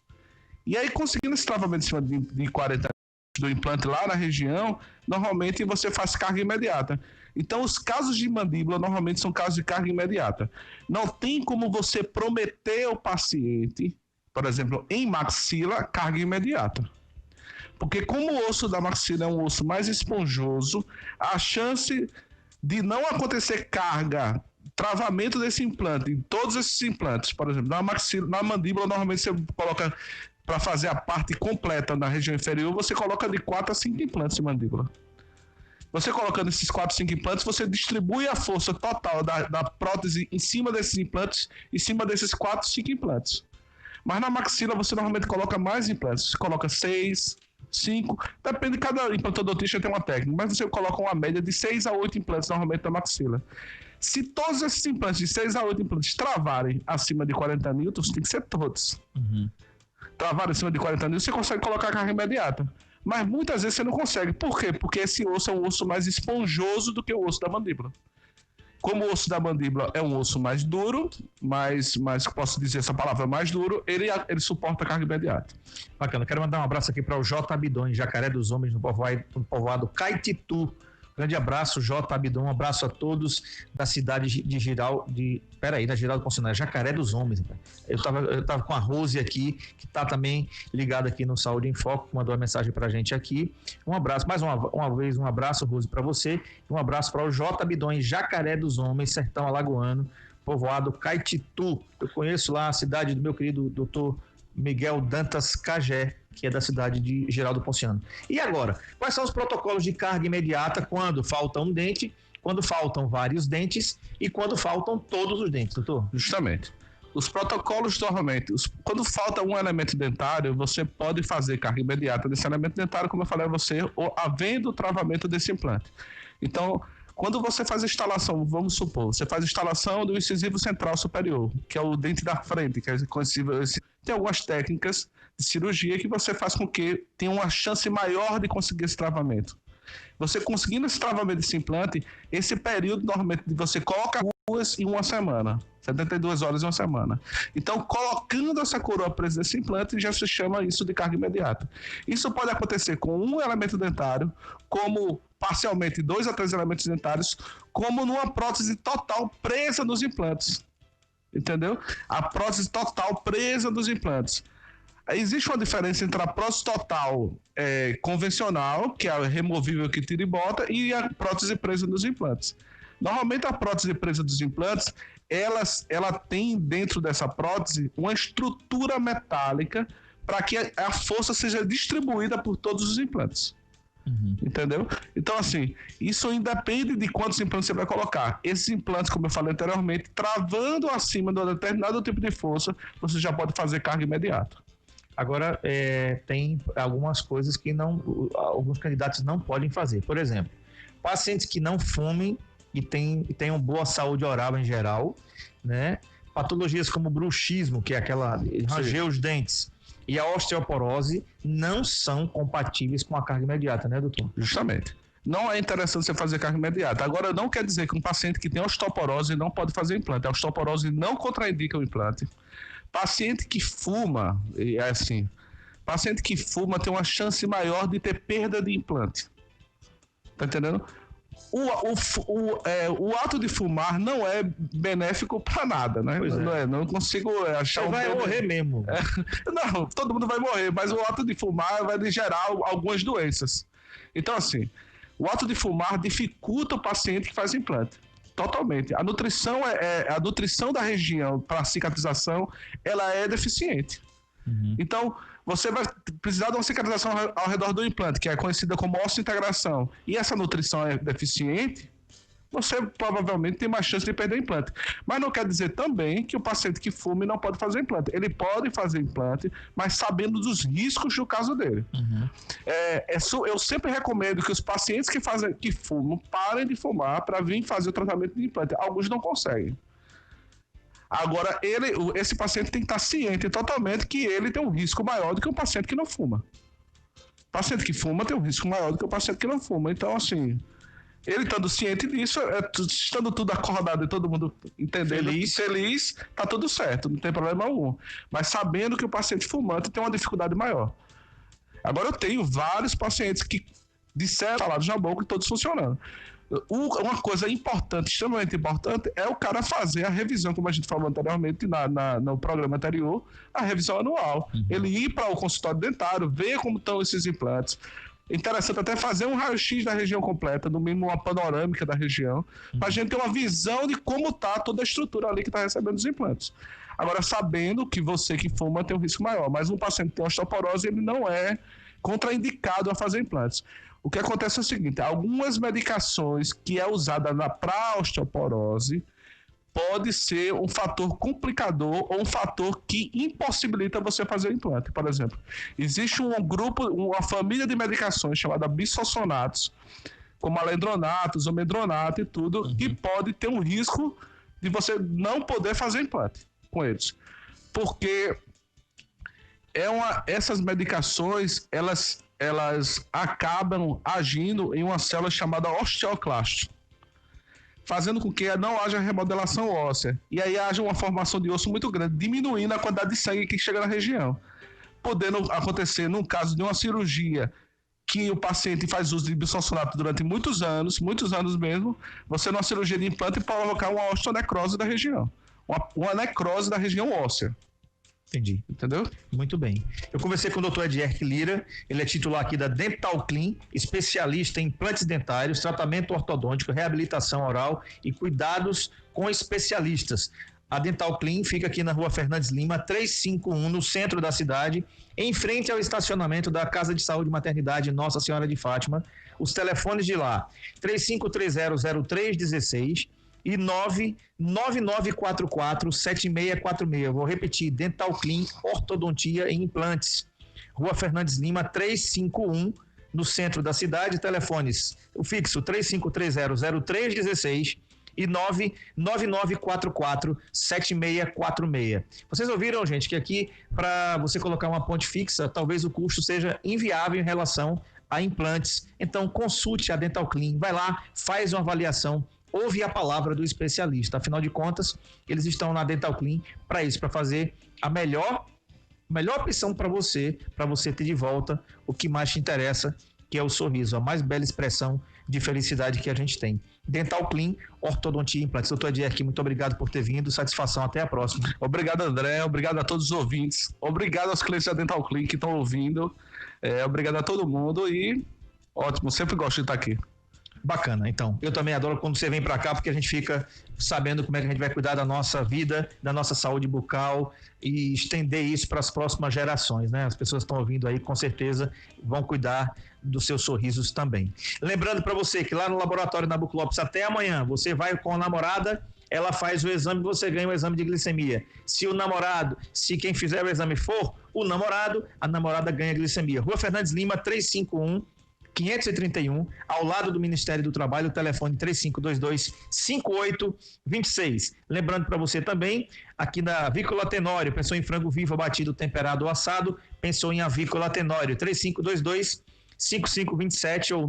E aí, conseguindo esse travamento acima de 40 newtons do implante lá na região, normalmente você faz carga imediata. Então, os casos de mandíbula normalmente são casos de carga imediata. Não tem como você prometer ao paciente, por exemplo, em maxila, carga imediata. Porque como o osso da maxila é um osso mais esponjoso, a chance de não acontecer carga, travamento desse implante, em todos esses implantes, por exemplo, na maxila, na mandíbula, normalmente você coloca, para fazer a parte completa na região inferior, você coloca de 4 a 5 implantes de mandíbula. Você colocando esses 4, 5 implantes, você distribui a força total da prótese em cima desses implantes, em cima desses 4, 5 implantes. Mas na maxila você normalmente coloca mais implantes, você coloca 6, 5, depende, cada implantodontista tem uma técnica, mas você coloca uma média de 6 a 8 implantes normalmente na maxila. Se todos esses implantes, de 6 a 8 implantes, travarem acima de 40 newtons, tem que ser todos. Travarem acima de 40 newtons, você consegue colocar a carga imediata. Mas muitas vezes você não consegue. Por quê? Porque esse osso é um osso mais esponjoso do que o osso da mandíbula. Como o osso da mandíbula é um osso mais duro, mais posso dizer essa palavra, mais duro, ele suporta a carga imediata. Bacana. Quero mandar um abraço aqui para o J. Abidon, em Jacaré dos Homens, no povoado Caititu. Grande abraço, J. Abidon. Um abraço a todos da cidade de Giraldo. Da Giraldo Constitucional, Jacaré dos Homens. Eu tava com a Rose aqui, que tá também ligada aqui no Saúde em Foco, que mandou uma mensagem pra gente aqui. Um abraço, mais uma vez, um abraço, Rose, para você. E um abraço para o J. Abidon, em Jacaré dos Homens, Sertão Alagoano, povoado Caititu. Eu conheço lá a cidade do meu querido doutor Miguel Dantas Cagé, que é da cidade de Geraldo Ponciano. E agora, quais são os protocolos de carga imediata quando falta um dente, quando faltam vários dentes e quando faltam todos os dentes, doutor? Justamente. Os protocolos, normalmente, quando falta um elemento dentário, você pode fazer carga imediata desse elemento dentário, como eu falei a você, ou havendo o travamento desse implante. Então, quando você faz a instalação, vamos supor, você faz a instalação do incisivo central superior, que é o dente da frente, que é conhecido. Tem algumas técnicas de cirurgia que você faz com que tenha uma chance maior de conseguir esse travamento. Você conseguindo esse travamento desse implante, esse período normalmente você coloca 2 em uma semana, 72 horas em uma semana. Então, colocando essa coroa presa nesse implante, já se chama isso de carga imediata. Isso pode acontecer com um elemento dentário, como parcialmente 2 a 3 elementos dentários, como numa prótese total presa nos implantes. Entendeu? A prótese total presa nos implantes. Existe uma diferença entre a prótese total convencional, que é removível que tira e bota, e a prótese presa nos implantes. Normalmente a prótese presa dos implantes, ela tem dentro dessa prótese uma estrutura metálica para que a força seja distribuída por todos os implantes. Entendeu? Então, assim, isso independe de quantos implantes você vai colocar. Esses implantes, como eu falei anteriormente, travando acima de um determinado tipo de força, você já pode fazer carga imediata. Agora, tem algumas coisas que alguns candidatos não podem fazer. Por exemplo, pacientes que não fumem e tenham boa saúde oral em geral, né? Patologias como bruxismo, que é aquela ranger os dentes, e a osteoporose não são compatíveis com a carga imediata, né, doutor? Justamente. Não é interessante você fazer carga imediata. Agora, não quer dizer que um paciente que tem osteoporose não pode fazer implante. A osteoporose não contraindica o implante. Paciente que fuma, Paciente que fuma tem uma chance maior de ter perda de implante. Tá entendendo? O ato de fumar não é benéfico para nada, né? Não consigo achar. Você vai morrer mesmo. Não, todo mundo vai morrer, mas o ato de fumar vai gerar algumas doenças. Então, assim, o ato de fumar dificulta o paciente que faz implante. Totalmente. A nutrição a nutrição da região para cicatrização, ela é deficiente. Então, você vai precisar de uma cicatrização ao redor do implante, que é conhecida como osseointegração, e essa nutrição é deficiente, você provavelmente tem mais chance de perder implante. Mas não quer dizer também que o paciente que fume não pode fazer implante. Ele pode fazer implante, mas sabendo dos riscos do caso dele. Eu sempre recomendo que os pacientes que fumam parem de fumar para vir fazer o tratamento de implante. Alguns não conseguem. Agora, esse paciente tem que estar ciente totalmente que ele tem um risco maior do que um paciente que não fuma. O paciente que fuma tem um risco maior do que o paciente que não fuma. Então, assim, ele estando ciente disso, estando tudo acordado e todo mundo entendendo feliz, tá tudo certo, não tem problema algum. Mas sabendo que o paciente fumante tem uma dificuldade maior. Agora, eu tenho vários pacientes que disseram, falaram na boca, todos funcionando. Uma coisa importante, extremamente importante, é o cara fazer a revisão, como a gente falou anteriormente no programa anterior, a revisão anual. Ele ir para o consultório dentário, ver como estão esses implantes. Interessante até fazer um raio-x da região completa, no mínimo uma panorâmica da região, para a gente ter uma visão de como está toda a estrutura ali que está recebendo os implantes. Agora, sabendo que você que fuma tem um risco maior, mas um paciente que tem osteoporose, ele não é contraindicado a fazer implantes. O que acontece é o seguinte, algumas medicações que é usada para osteoporose pode ser um fator complicador ou um fator que impossibilita você fazer o implante. Por exemplo, existe uma família de medicações chamada bisfosfonatos, como alendronato, zomedronato e tudo, que pode ter um risco de você não poder fazer implante com eles. Porque essas medicações, elas acabam agindo em uma célula chamada osteoclasto, fazendo com que não haja remodelação óssea. E aí haja uma formação de osso muito grande, diminuindo a quantidade de sangue que chega na região. Podendo acontecer, num caso de uma cirurgia, que o paciente faz uso de bisfosfonato durante muitos anos mesmo, você numa cirurgia de implante pode provocar uma osteonecrose da região. Uma necrose da região óssea. Entendi. Entendeu? Muito bem. Eu conversei com o Dr. Edierque Lira, ele é titular aqui da Dental Clean, especialista em implantes dentários, tratamento ortodôntico, reabilitação oral e cuidados com especialistas. A Dental Clean fica aqui na Rua Fernandes Lima, 351, no centro da cidade, em frente ao estacionamento da Casa de Saúde e Maternidade Nossa Senhora de Fátima. Os telefones de lá, 35300316 e 99944-7646. Vou repetir, Dental Clean, ortodontia e implantes. Rua Fernandes Lima, 351, no centro da cidade. Telefones, o fixo 35300316 e 99944-7646. Vocês ouviram, gente, que aqui, para você colocar uma ponte fixa, talvez o custo seja inviável em relação a implantes. Então, consulte a Dental Clean, vai lá, faz uma avaliação, ouve a palavra do especialista. Afinal de contas, eles estão na Dental Clean para isso, para fazer a melhor opção para você ter de volta o que mais te interessa, que é o sorriso, a mais bela expressão de felicidade que a gente tem. Dental Clean, ortodontia e implantes. Doutor Edierque, muito obrigado por ter vindo, satisfação, até a próxima. Obrigado, André, obrigado a todos os ouvintes, obrigado aos clientes da Dental Clean que estão ouvindo, obrigado a todo mundo e ótimo, sempre gosto de estar aqui. Bacana, então. Eu também adoro quando você vem para cá, porque a gente fica sabendo como é que a gente vai cuidar da nossa vida, da nossa saúde bucal e estender isso para as próximas gerações, né? As pessoas estão ouvindo aí, com certeza vão cuidar dos seus sorrisos também. Lembrando para você que lá no laboratório Nabuco Lopes, até amanhã, você vai com a namorada, ela faz o exame, você ganha o exame de glicemia. Se quem fizer o exame for o namorado, a namorada ganha glicemia. Rua Fernandes Lima, 351-531, ao lado do Ministério do Trabalho, o telefone 3522-5826. Lembrando para você também, aqui na Avícola Tenório, pensou em frango vivo, abatido, temperado ou assado, pensou em Avícola Tenório, 3522-5527 ou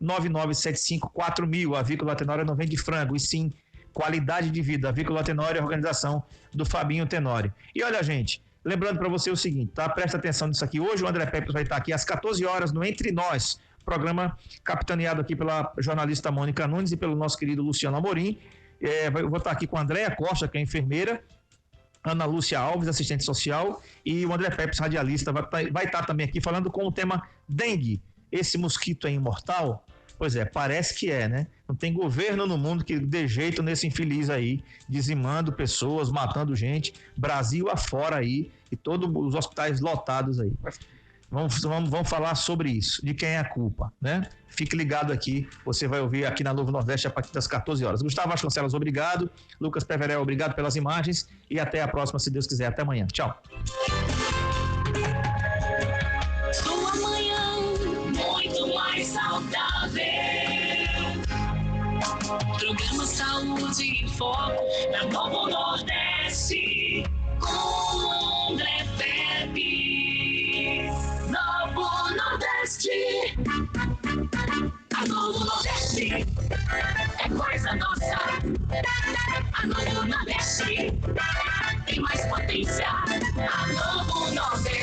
99975-4000. A Avícola Tenório não vende frango, e sim qualidade de vida. A Avícola Tenório é a organização do Fabinho Tenório. E olha, gente, Lembrando para você o seguinte, tá? Presta atenção nisso aqui. Hoje o André Pepe vai estar aqui às 14 horas no Entre Nós, programa capitaneado aqui pela jornalista Mônica Nunes e pelo nosso querido Luciano Amorim. Eu vou estar aqui com a Andréa Costa, que é enfermeira, Ana Lúcia Alves, assistente social, e o André Pepe, radialista, vai estar também aqui falando com o tema dengue. Esse mosquito é imortal? Pois é, parece que é, né? Não tem governo no mundo que dê jeito nesse infeliz aí, dizimando pessoas, matando gente, Brasil afora aí, e todos os hospitais lotados aí. Vamos falar sobre isso, de quem é a culpa, né? Fique ligado aqui, você vai ouvir aqui na Novo Nordeste a partir das 14 horas. Gustavo Vasconcelos, obrigado. Lucas Peverel, obrigado pelas imagens e até a próxima, se Deus quiser. Até amanhã. Tchau. Sua manhã muito mais saudável. Programa Saúde em Foco na Novo Nordeste com André Pepe. Novo Nordeste. A Novo Nordeste é coisa nossa. A Novo Nordeste tem mais potência. A Novo Nordeste.